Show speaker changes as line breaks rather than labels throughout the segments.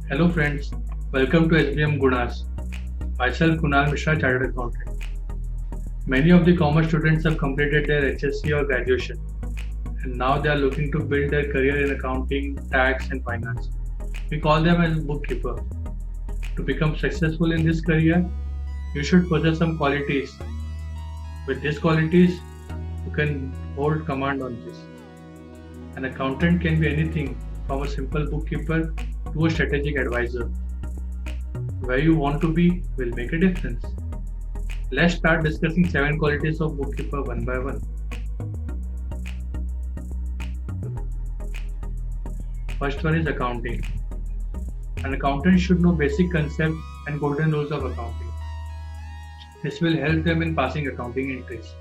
Hello friends, welcome to SBM Gunas. Myself Kunal Mishra, Chartered Accountant. Many of the commerce students have completed their HSC or graduation and now they are looking to build their career in accounting, tax and finance. We call them as bookkeeper. To become successful in this career, you should possess some qualities. With these qualities, you can hold command on this. An accountant can be anything from a simple bookkeeper to a strategic advisor. Where you want to be will make a difference. Let's start discussing 7 qualities of bookkeeper one by one. First one is accounting. An accountant should know basic concepts and golden rules of accounting. This will help them in passing accounting entries.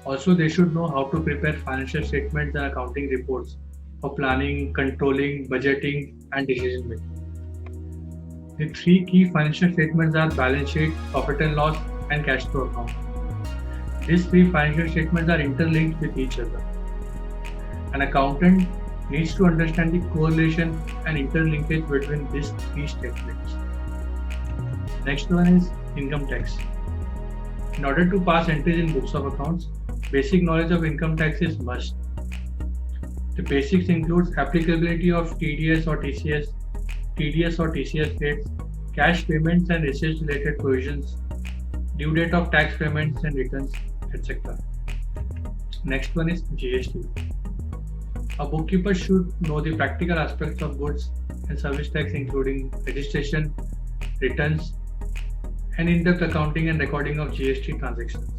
Also, they should know how to prepare financial statements and accounting reports for planning, controlling, budgeting, and decision making. The 3 key financial statements are balance sheet, profit and loss, and cash flow account. These 3 financial statements are interlinked with each other. An accountant needs to understand the correlation and interlinkage between these 3 statements. Next one is income tax. In order to pass entries in books of accounts, basic knowledge of income tax is must. The basics includes applicability of TDS or TCS rates, cash payments and receipts related provisions, due date of tax payments and returns, etc. Next one is GST. A bookkeeper should know the practical aspects of goods and service tax including registration, returns, and in-depth accounting and recording of GST transactions.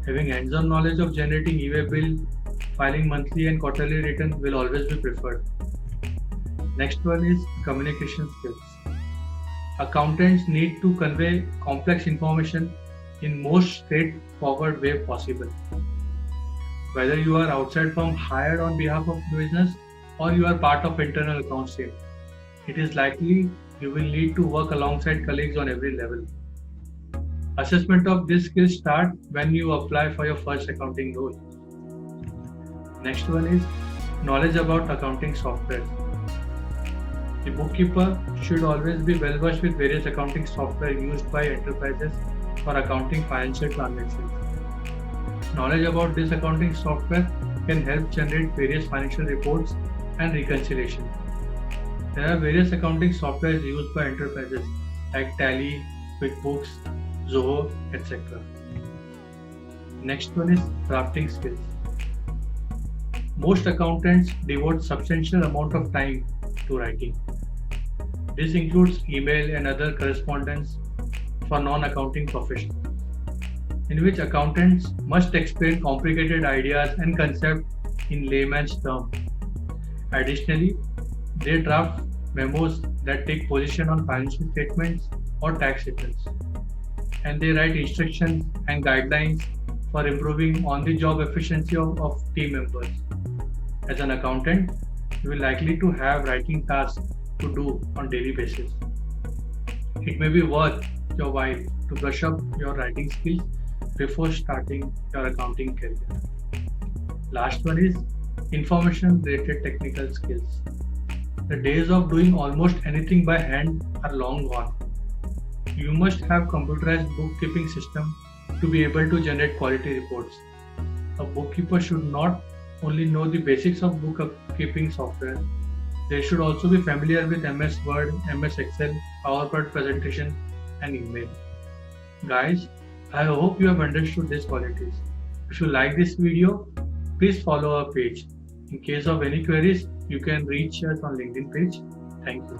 Having hands-on knowledge of generating e-way bill, filing monthly and quarterly return will always be preferred. Next one is communication skills. Accountants need to convey complex information in most straightforward way possible. Whether you are outside firm hired on behalf of the business or you are part of internal accounts team, it is likely you will need to work alongside colleagues on every level. Assessment of this skill start when you apply for your first accounting role. Next one is knowledge about accounting software. The bookkeeper should always be well versed with various accounting software used by enterprises for accounting financial transactions. Knowledge about this accounting software can help generate various financial reports and reconciliation. There are various accounting softwares used by enterprises like Tally, QuickBooks, Zoho, etc. Next one is drafting skills. Most accountants devote substantial amount of time to writing. This includes email and other correspondence for non-accounting professionals, in which accountants must explain complicated ideas and concepts in layman's terms. Additionally, they draft memos that take position on financial statements or tax returns, and they write instructions and guidelines for improving on-the-job efficiency of team members. As an accountant, you will likely to have writing tasks to do on daily basis. It may be worth your while to brush up your writing skills before starting your accounting career. Last one is information related technical skills. The days of doing almost anything by hand are long gone. You must have computerized bookkeeping system to be able to generate quality reports. A bookkeeper should not only know the basics of bookkeeping software, they should also be familiar with MS Word, MS Excel, PowerPoint presentation, and email. Guys, I hope you have understood these qualities. If you like this video, please follow our page. In case of any queries, you can reach us on LinkedIn page. Thank you.